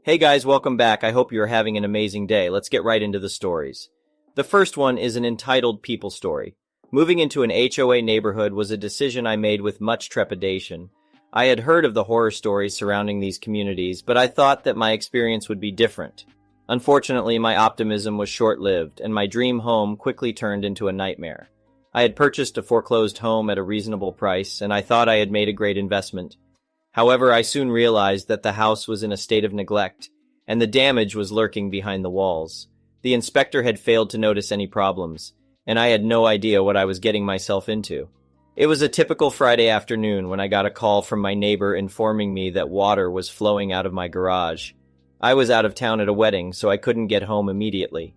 Hey guys, welcome back. I hope you're having an amazing day. Let's get right into the stories. The first one is an entitled people story. Moving into an HOA neighborhood was a decision I made with much trepidation. I had heard of the horror stories surrounding these communities, but I thought that my experience would be different. Unfortunately, my optimism was short-lived, and my dream home quickly turned into a nightmare. I had purchased a foreclosed home at a reasonable price, and I thought I had made a great investment. However, I soon realized that the house was in a state of neglect, and the damage was lurking behind the walls. The inspector had failed to notice any problems, and I had no idea what I was getting myself into. It was a typical Friday afternoon when I got a call from my neighbor informing me that water was flowing out of my garage. I was out of town at a wedding, so I couldn't get home immediately.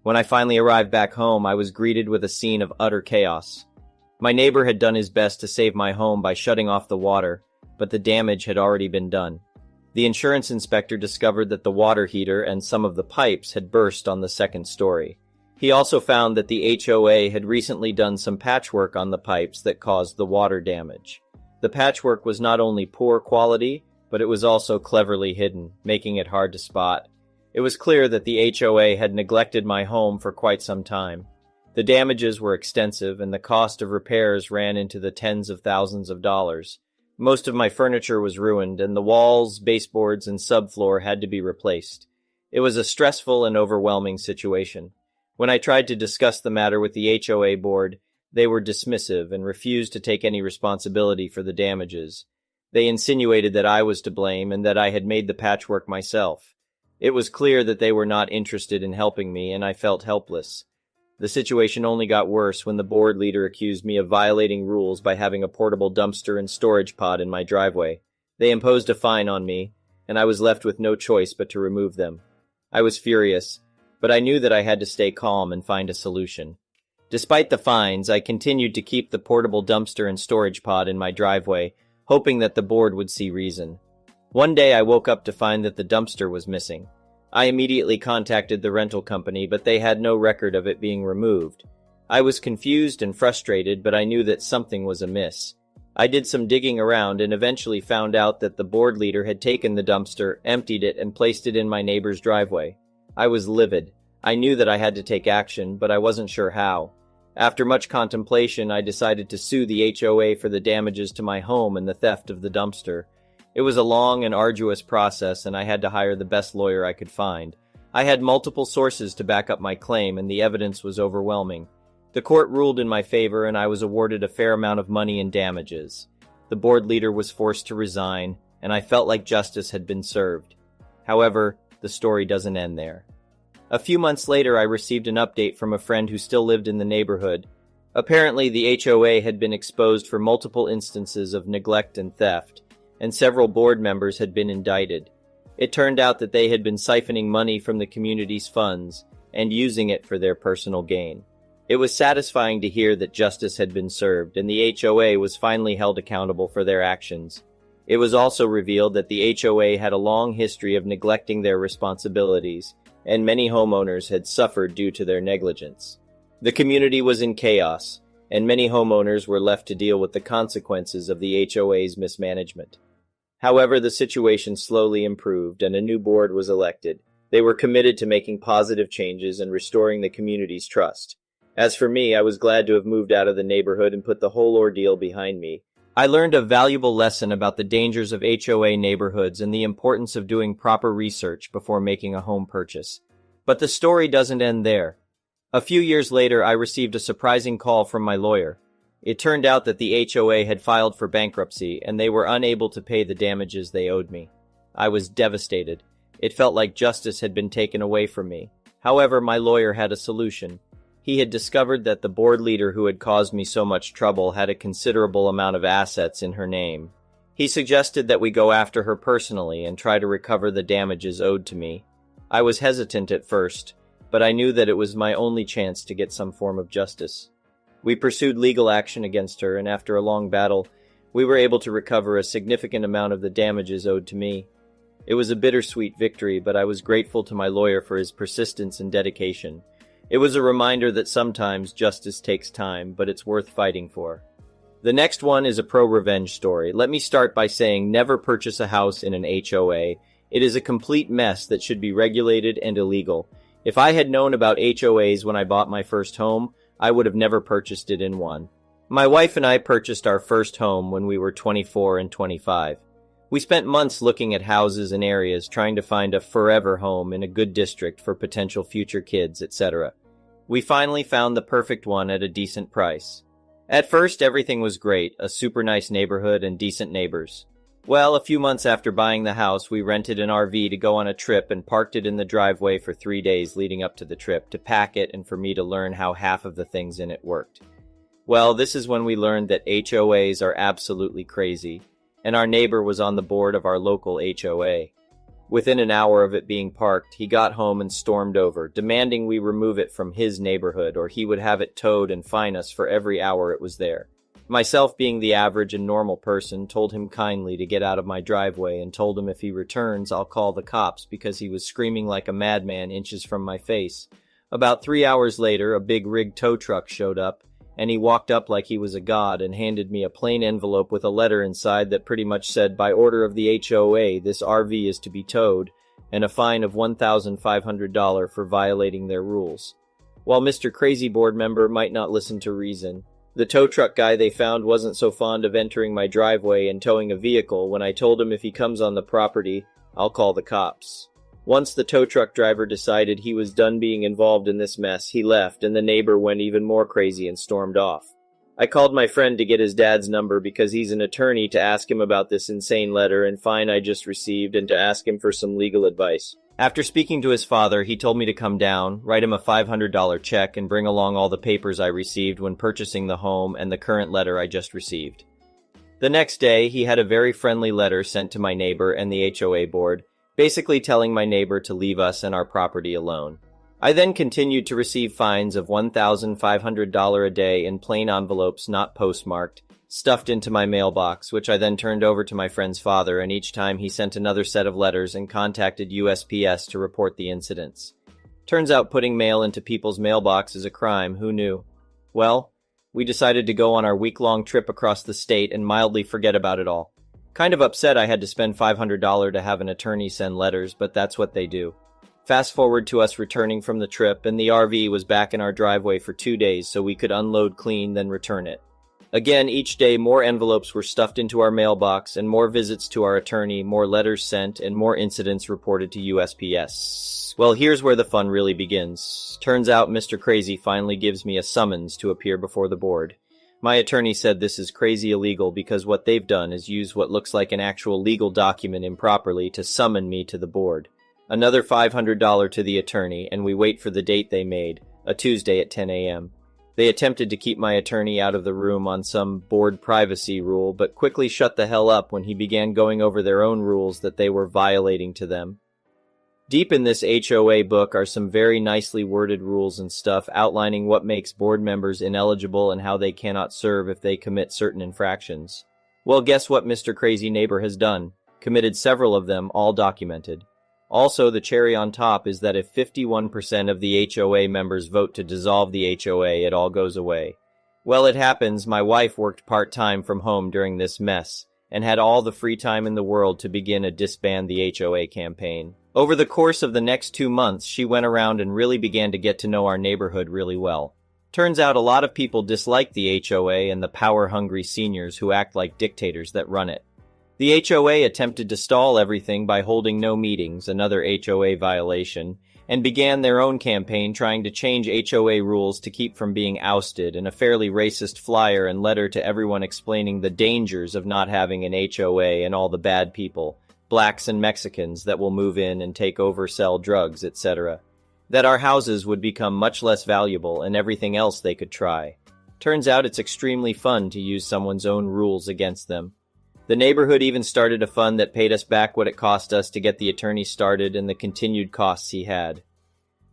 When I finally arrived back home, I was greeted with a scene of utter chaos. My neighbor had done his best to save my home by shutting off the water, but the damage had already been done. The insurance inspector discovered that the water heater and some of the pipes had burst on the second story. He also found that the HOA had recently done some patchwork on the pipes that caused the water damage. The patchwork was not only poor quality, but it was also cleverly hidden, making it hard to spot. It was clear that the HOA had neglected my home for quite some time. The damages were extensive, and the cost of repairs ran into the tens of thousands of dollars. Most of my furniture was ruined, and the walls, baseboards, and subfloor had to be replaced. It was a stressful and overwhelming situation. When I tried to discuss the matter with the HOA board, they were dismissive and refused to take any responsibility for the damages. They insinuated that I was to blame and that I had made the patchwork myself. It was clear that they were not interested in helping me, and I felt helpless. The situation only got worse when the board leader accused me of violating rules by having a portable dumpster and storage pod in my driveway. They imposed a fine on me, and I was left with no choice but to remove them. I was furious, but I knew that I had to stay calm and find a solution. Despite the fines, I continued to keep the portable dumpster and storage pod in my driveway, hoping that the board would see reason. One day I woke up to find that the dumpster was missing. I immediately contacted the rental company, but they had no record of it being removed. I was confused and frustrated, but I knew that something was amiss. I did some digging around and eventually found out that the board leader had taken the dumpster, emptied it, and placed it in my neighbor's driveway. I was livid. I knew that I had to take action, but I wasn't sure how. After much contemplation, I decided to sue the HOA for the damages to my home and the theft of the dumpster. It was a long and arduous process, and I had to hire the best lawyer I could find. I had multiple sources to back up my claim, and the evidence was overwhelming. The court ruled in my favor, and I was awarded a fair amount of money in damages. The board leader was forced to resign, and I felt like justice had been served. However, the story doesn't end there. A few months later, I received an update from a friend who still lived in the neighborhood. Apparently, the HOA had been exposed for multiple instances of neglect and theft, and several board members had been indicted. It turned out that they had been siphoning money from the community's funds and using it for their personal gain. It was satisfying to hear that justice had been served and the HOA was finally held accountable for their actions. It was also revealed that the HOA had a long history of neglecting their responsibilities, and many homeowners had suffered due to their negligence. The community was in chaos, and many homeowners were left to deal with the consequences of the HOA's mismanagement. However, the situation slowly improved and a new board was elected. They were committed to making positive changes and restoring the community's trust. As for me, I was glad to have moved out of the neighborhood and put the whole ordeal behind me. I learned a valuable lesson about the dangers of HOA neighborhoods and the importance of doing proper research before making a home purchase. But the story doesn't end there. A few years later, I received a surprising call from my lawyer. It turned out that the HOA had filed for bankruptcy, and they were unable to pay the damages they owed me. I was devastated. It felt like justice had been taken away from me. However, my lawyer had a solution. He had discovered that the board leader who had caused me so much trouble had a considerable amount of assets in her name. He suggested that we go after her personally and try to recover the damages owed to me. I was hesitant at first, but I knew that it was my only chance to get some form of justice. We pursued legal action against her, and after a long battle, we were able to recover a significant amount of the damages owed to me. It was a bittersweet victory, but I was grateful to my lawyer for his persistence and dedication. It was a reminder that sometimes justice takes time, but it's worth fighting for. The next one is a pro-revenge story. Let me start by saying never purchase a house in an HOA. It is a complete mess that should be regulated and illegal. If I had known about HOAs when I bought my first home, I would have never purchased it in one. My wife and I purchased our first home when we were 24 and 25. We spent months looking at houses and areas trying to find a forever home in a good district for potential future kids, etc. We finally found the perfect one at a decent price. At first, everything was great, a super nice neighborhood and decent neighbors. Well, a few months after buying the house, we rented an RV to go on a trip and parked it in the driveway for 3 days leading up to the trip to pack it and for me to learn how half of the things in it worked. Well, this is when we learned that HOAs are absolutely crazy, and our neighbor was on the board of our local HOA. Within an hour of it being parked, he got home and stormed over, demanding we remove it from his neighborhood or he would have it towed and fine us for every hour it was there. Myself, being the average and normal person, told him kindly to get out of my driveway and told him if he returns, I'll call the cops because he was screaming like a madman inches from my face. About 3 hours later, a big rig tow truck showed up, and he walked up like he was a god and handed me a plain envelope with a letter inside that pretty much said, by order of the HOA, this RV is to be towed, and a fine of $1,500 for violating their rules. While Mr. Crazy board member might not listen to reason, the tow truck guy they found wasn't so fond of entering my driveway and towing a vehicle when I told him if he comes on the property, I'll call the cops. Once the tow truck driver decided he was done being involved in this mess, he left and the neighbor went even more crazy and stormed off. I called my friend to get his dad's number because he's an attorney to ask him about this insane letter and fine I just received and to ask him for some legal advice. After speaking to his father, he told me to come down, write him a $500 check, and bring along all the papers I received when purchasing the home and the current letter I just received. The next day, he had a very friendly letter sent to my neighbor and the HOA board, basically telling my neighbor to leave us and our property alone. I then continued to receive fines of $1,500 a day in plain envelopes not postmarked, stuffed into my mailbox, which I then turned over to my friend's father, and each time he sent another set of letters and contacted USPS to report the incidents. Turns out putting mail into people's mailbox is a crime, who knew? Well, we decided to go on our week-long trip across the state and mildly forget about it all. Kind of upset I had to spend $500 to have an attorney send letters, but that's what they do. Fast forward to us returning from the trip, and the RV was back in our driveway for 2 days so we could unload clean, then return it. Again, each day more envelopes were stuffed into our mailbox, and more visits to our attorney, more letters sent, and more incidents reported to USPS. Well, here's where the fun really begins. Turns out Mr. Crazy finally gives me a summons to appear before the board. My attorney said this is crazy illegal because what they've done is use what looks like an actual legal document improperly to summon me to the board. Another $500 to the attorney, and we wait for the date they made, a Tuesday at 10 a.m. They attempted to keep my attorney out of the room on some board privacy rule, but quickly shut the hell up when he began going over their own rules that they were violating to them. Deep in this HOA book are some very nicely worded rules and stuff outlining what makes board members ineligible and how they cannot serve if they commit certain infractions. Well, guess what Mr. Crazy Neighbor has done? Committed several of them, all documented. Also, the cherry on top is that if 51% of the HOA members vote to dissolve the HOA, it all goes away. Well, it happens my wife worked part-time from home during this mess, and had all the free time in the world to begin a disband the HOA campaign. Over the course of the next 2 months, she went around and really began to get to know our neighborhood really well. Turns out a lot of people dislike the HOA and the power-hungry seniors who act like dictators that run it. The HOA attempted to stall everything by holding no meetings, another HOA violation, and began their own campaign trying to change HOA rules to keep from being ousted, in a fairly racist flyer and letter to everyone explaining the dangers of not having an HOA and all the bad people, blacks and Mexicans that will move in and take over, sell drugs, etc. That our houses would become much less valuable and everything else they could try. Turns out it's extremely fun to use someone's own rules against them. The neighborhood even started a fund that paid us back what it cost us to get the attorney started and the continued costs he had.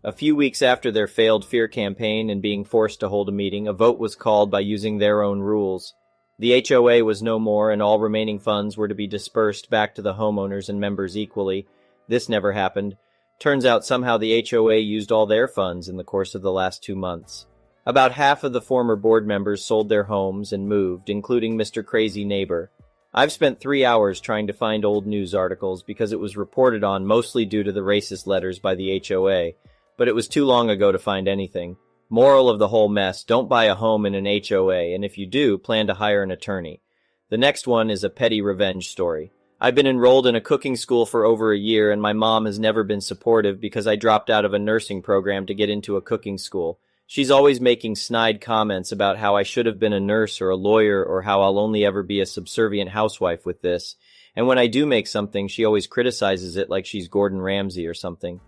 A few weeks after their failed fear campaign and being forced to hold a meeting, a vote was called by using their own rules. The HOA was no more and all remaining funds were to be dispersed back to the homeowners and members equally. This never happened. Turns out somehow the HOA used all their funds in the course of the last 2 months. About half of the former board members sold their homes and moved, including Mr. Crazy Neighbor. I've spent 3 hours trying to find old news articles because it was reported on mostly due to the racist letters by the HOA, but it was too long ago to find anything. Moral of the whole mess, don't buy a home in an HOA, and if you do, plan to hire an attorney. The next one is a petty revenge story. I've been enrolled in a cooking school for over a year, and my mom has never been supportive because I dropped out of a nursing program to get into a cooking school. She's always making snide comments about how I should have been a nurse or a lawyer or how I'll only ever be a subservient housewife with this. And when I do make something, she always criticizes it like she's Gordon Ramsay or something.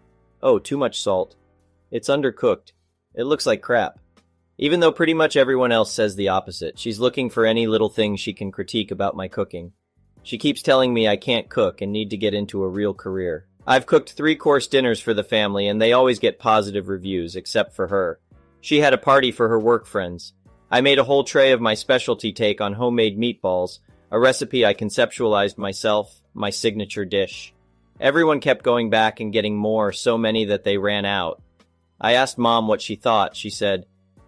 Oh, too much salt. It's undercooked. It looks like crap. Even though pretty much everyone else says the opposite, she's looking for any little thing she can critique about my cooking. She keeps telling me I can't cook and need to get into a real career. I've cooked 3-course dinners for the family and they always get positive reviews, except for her. She had a party for her work friends. I made a whole tray of my specialty take on homemade meatballs, a recipe I conceptualized myself, my signature dish. Everyone kept going back and getting more, so many that they ran out. I asked Mom what she thought. She said,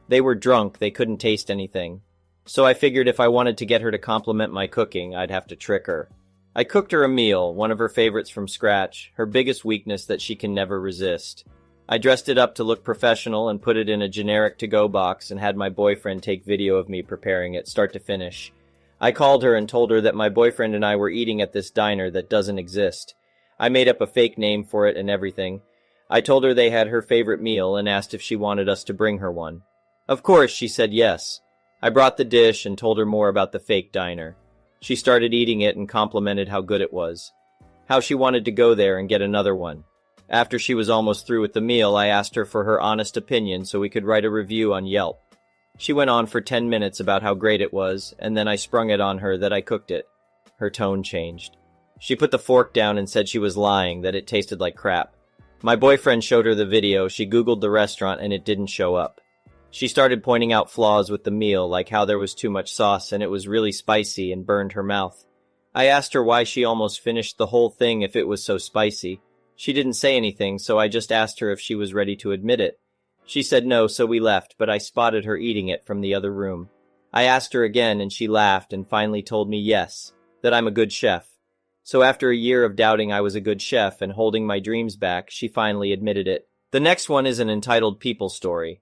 "They were drunk, they couldn't taste anything." So I figured if I wanted to get her to compliment my cooking, I'd have to trick her. I cooked her a meal, one of her favorites from scratch, her biggest weakness that she can never resist. I dressed it up to look professional and put it in a generic to-go box and had my boyfriend take video of me preparing it, start to finish. I called her and told her that my boyfriend and I were eating at this diner that doesn't exist. I made up a fake name for it and everything. I told her they had her favorite meal and asked if she wanted us to bring her one. Of course, she said yes. I brought the dish and told her more about the fake diner. She started eating it and complimented how good it was. How she wanted to go there and get another one. After she was almost through with the meal, I asked her for her honest opinion so we could write a review on Yelp. She went on for 10 minutes about how great it was, and then I sprung it on her that I cooked it. Her tone changed. She put the fork down and said she was lying, that it tasted like crap. My boyfriend showed her the video, she Googled the restaurant, and it didn't show up. She started pointing out flaws with the meal, like how there was too much sauce and it was really spicy and burned her mouth. I asked her why she almost finished the whole thing if it was so spicy. She didn't say anything, so I just asked her if she was ready to admit it. She said no, so we left, but I spotted her eating it from the other room. I asked her again, and she laughed and finally told me yes, that I'm a good chef. So after a year of doubting I was a good chef and holding my dreams back, she finally admitted it. The next one is an entitled people story.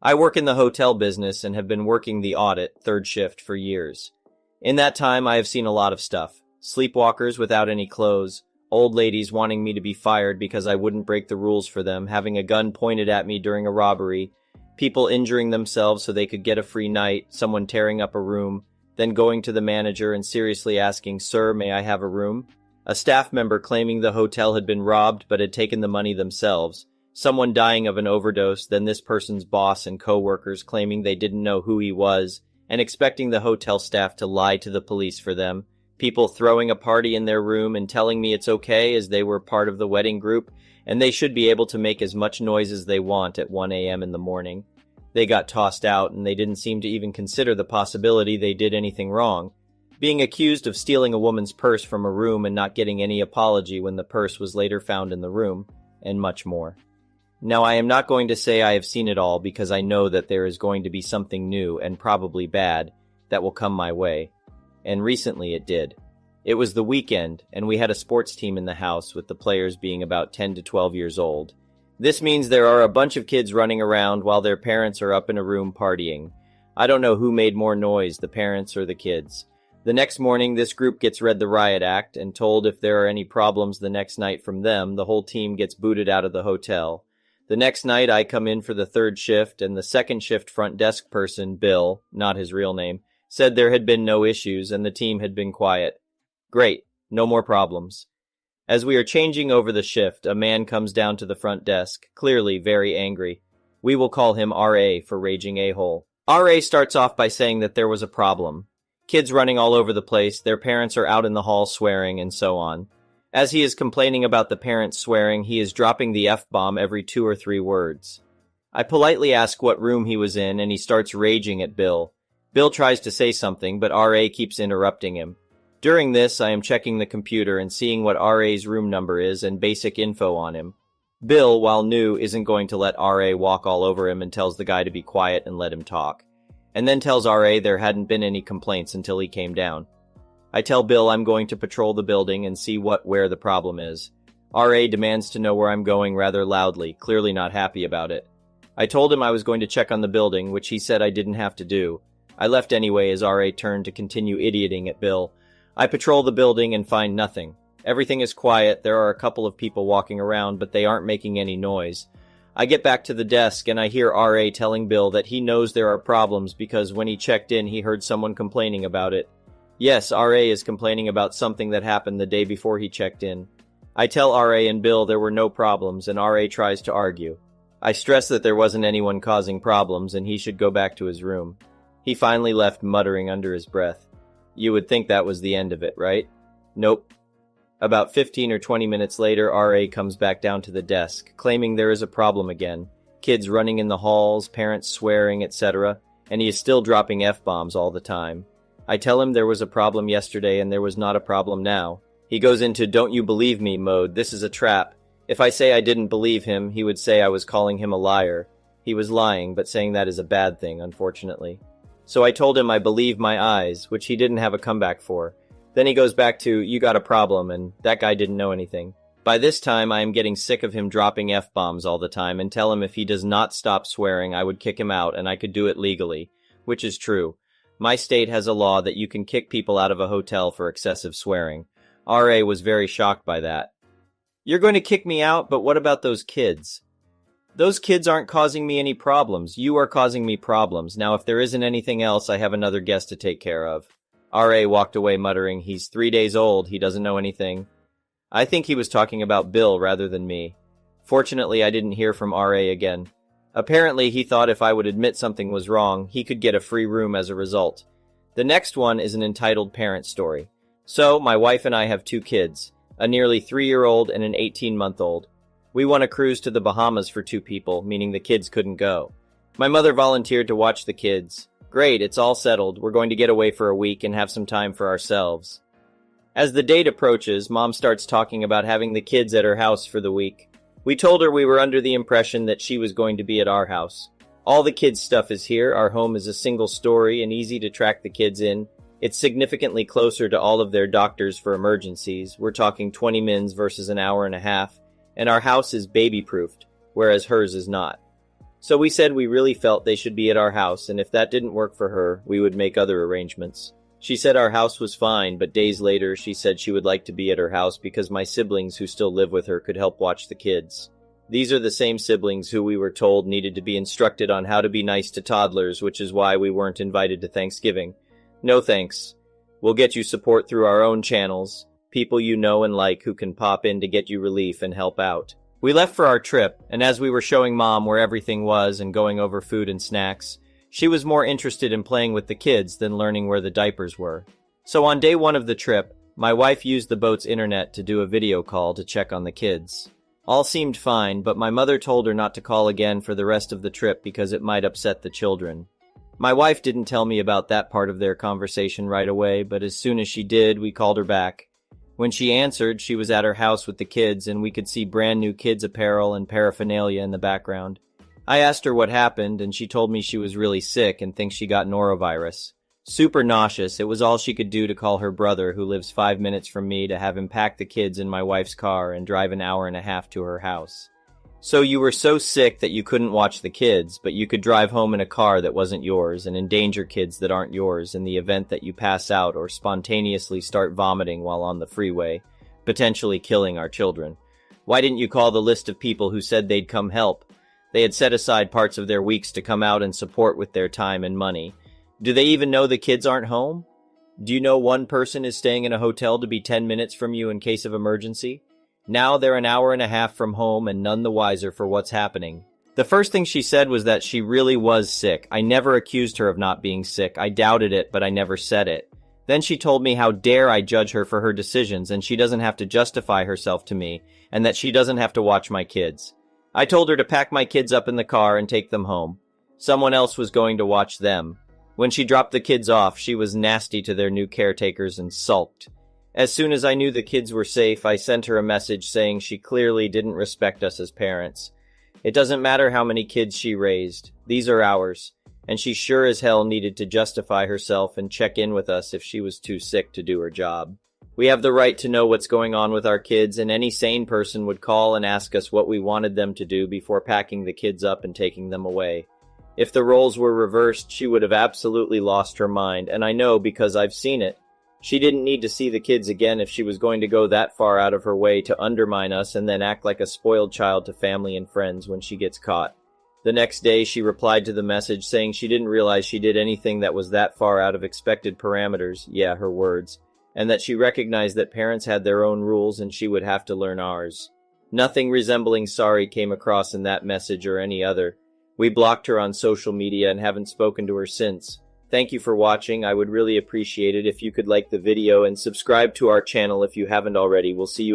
I work in the hotel business and have been working the audit, third shift, for years. In that time, I have seen a lot of stuff. Sleepwalkers without any clothes, old ladies wanting me to be fired because I wouldn't break the rules for them, having a gun pointed at me during a robbery, people injuring themselves so they could get a free night, someone tearing up a room, then going to the manager and seriously asking, "Sir, may I have a room?" A staff member claiming the hotel had been robbed but had taken the money themselves, someone dying of an overdose, then this person's boss and co-workers claiming they didn't know who he was and expecting the hotel staff to lie to the police for them, people throwing a party in their room and telling me it's okay as they were part of the wedding group and they should be able to make as much noise as they want at 1 a.m. in the morning. They got tossed out and they didn't seem to even consider the possibility they did anything wrong. Being accused of stealing a woman's purse from a room and not getting any apology when the purse was later found in the room, and much more. Now, I am not going to say I have seen it all because I know that there is going to be something new and probably bad that will come my way. And recently it did. It was the weekend, and we had a sports team in the house with the players being about 10 to 12 years old. This means there are a bunch of kids running around while their parents are up in a room partying. I don't know who made more noise, the parents or the kids. The next morning, this group gets read the riot act and told if there are any problems the next night from them, the whole team gets booted out of the hotel. The next night, I come in for the third shift, and the second shift front desk person, Bill, not his real name, said there had been no issues and the team had been quiet. Great, no more problems. As we are changing over the shift, a man comes down to the front desk, clearly very angry. We will call him R.A. for Raging A-Hole. R.A. starts off by saying that there was a problem. Kids running all over the place, their parents are out in the hall swearing, and so on. As he is complaining about the parents swearing, he is dropping the F-bomb every 2 or 3 words. I politely ask what room he was in, and he starts raging at Bill. Bill tries to say something, but R.A. keeps interrupting him. During this, I am checking the computer and seeing what R.A.'s room number is and basic info on him. Bill, while new, isn't going to let R.A. walk all over him and tells the guy to be quiet and let him talk. And then tells R.A. there hadn't been any complaints until he came down. I tell Bill I'm going to patrol the building and see where the problem is. RA demands to know where I'm going rather loudly, clearly not happy about it. I told him I was going to check on the building, which he said I didn't have to do. I left anyway as RA turned to continue idioting at Bill. I patrol the building and find nothing. Everything is quiet, there are a couple of people walking around, but they aren't making any noise. I get back to the desk and I hear RA telling Bill that he knows there are problems because when he checked in he heard someone complaining about it. Yes, RA is complaining about something that happened the day before he checked in. I tell RA and Bill there were no problems and RA tries to argue. I stress that there wasn't anyone causing problems and he should go back to his room. He finally left muttering under his breath. You would think that was the end of it, right? Nope. About 15 or 20 minutes later, RA comes back down to the desk, claiming there is a problem again. Kids running in the halls, parents swearing, etc. And he is still dropping F-bombs all the time. I tell him there was a problem yesterday and there was not a problem now. He goes into don't you believe me mode, this is a trap. If I say I didn't believe him, he would say I was calling him a liar. He was lying, but saying that is a bad thing, unfortunately. So I told him I believe my eyes, which he didn't have a comeback for. Then he goes back to, you got a problem, and that guy didn't know anything. By this time, I am getting sick of him dropping F-bombs all the time and tell him if he does not stop swearing, I would kick him out and I could do it legally, which is true. My state has a law that you can kick people out of a hotel for excessive swearing. RA was very shocked by that. You're going to kick me out, but what about those kids? Those kids aren't causing me any problems. You are causing me problems. Now, if there isn't anything else, I have another guest to take care of. RA walked away muttering, he's 3 days old, he doesn't know anything. I think he was talking about Bill rather than me. Fortunately, I didn't hear from RA again. Apparently, he thought if I would admit something was wrong, he could get a free room as a result. The next one is an entitled parent story. So, my wife and I have 2 kids, a nearly 3-year-old and an 18-month-old. We won a cruise to the Bahamas for 2 people, meaning the kids couldn't go. My mother volunteered to watch the kids. Great, it's all settled. We're going to get away for a week and have some time for ourselves. As the date approaches, Mom starts talking about having the kids at her house for the week. We told her we were under the impression that she was going to be at our house. All the kids' stuff is here. Our home is a single story and easy to track the kids in. It's significantly closer to all of their doctors for emergencies. We're talking 20 minutes versus an hour and a half. And our house is baby-proofed, whereas hers is not. So we said we really felt they should be at our house, and if that didn't work for her, we would make other arrangements. She said our house was fine, but days later she said she would like to be at her house because my siblings who still live with her could help watch the kids. These are the same siblings who we were told needed to be instructed on how to be nice to toddlers, which is why we weren't invited to Thanksgiving. No thanks. We'll get you support through our own channels. People you know and like who can pop in to get you relief and help out. We left for our trip, and as we were showing Mom where everything was and going over food and snacks, she was more interested in playing with the kids than learning where the diapers were. So on day 1 of the trip, my wife used the boat's internet to do a video call to check on the kids. All seemed fine, but my mother told her not to call again for the rest of the trip because it might upset the children. My wife didn't tell me about that part of their conversation right away, but as soon as she did, we called her back. When she answered, she was at her house with the kids, and we could see brand new kids' apparel and paraphernalia in the background. I asked her what happened, and she told me she was really sick and thinks she got norovirus. Super nauseous, it was all she could do to call her brother, who lives 5 minutes from me, to have him pack the kids in my wife's car and drive an hour and a half to her house. So you were so sick that you couldn't watch the kids, but you could drive home in a car that wasn't yours and endanger kids that aren't yours in the event that you pass out or spontaneously start vomiting while on the freeway, potentially killing our children. Why didn't you call the list of people who said they'd come help? They had set aside parts of their weeks to come out and support with their time and money. Do they even know the kids aren't home? Do you know one person is staying in a hotel to be 10 minutes from you in case of emergency? Now they're an hour and a half from home and none the wiser for what's happening. The first thing she said was that she really was sick. I never accused her of not being sick. I doubted it, but I never said it. Then she told me how dare I judge her for her decisions and she doesn't have to justify herself to me and that she doesn't have to watch my kids. I told her to pack my kids up in the car and take them home. Someone else was going to watch them. When she dropped the kids off, she was nasty to their new caretakers and sulked. As soon as I knew the kids were safe, I sent her a message saying she clearly didn't respect us as parents. It doesn't matter how many kids she raised. These are ours. and she sure as hell needed to justify herself and check in with us if she was too sick to do her job. We have the right to know what's going on with our kids, and any sane person would call and ask us what we wanted them to do before packing the kids up and taking them away. If the roles were reversed, she would have absolutely lost her mind, and I know because I've seen it. She didn't need to see the kids again if she was going to go that far out of her way to undermine us and then act like a spoiled child to family and friends when she gets caught. The next day, she replied to the message saying she didn't realize she did anything that was that far out of expected parameters, yeah, her words, and that she recognized that parents had their own rules and she would have to learn ours. Nothing resembling sorry came across in that message or any other. We blocked her on social media and haven't spoken to her since. Thank you for watching. I would really appreciate it if you could like the video and subscribe to our channel if you haven't already. We'll see you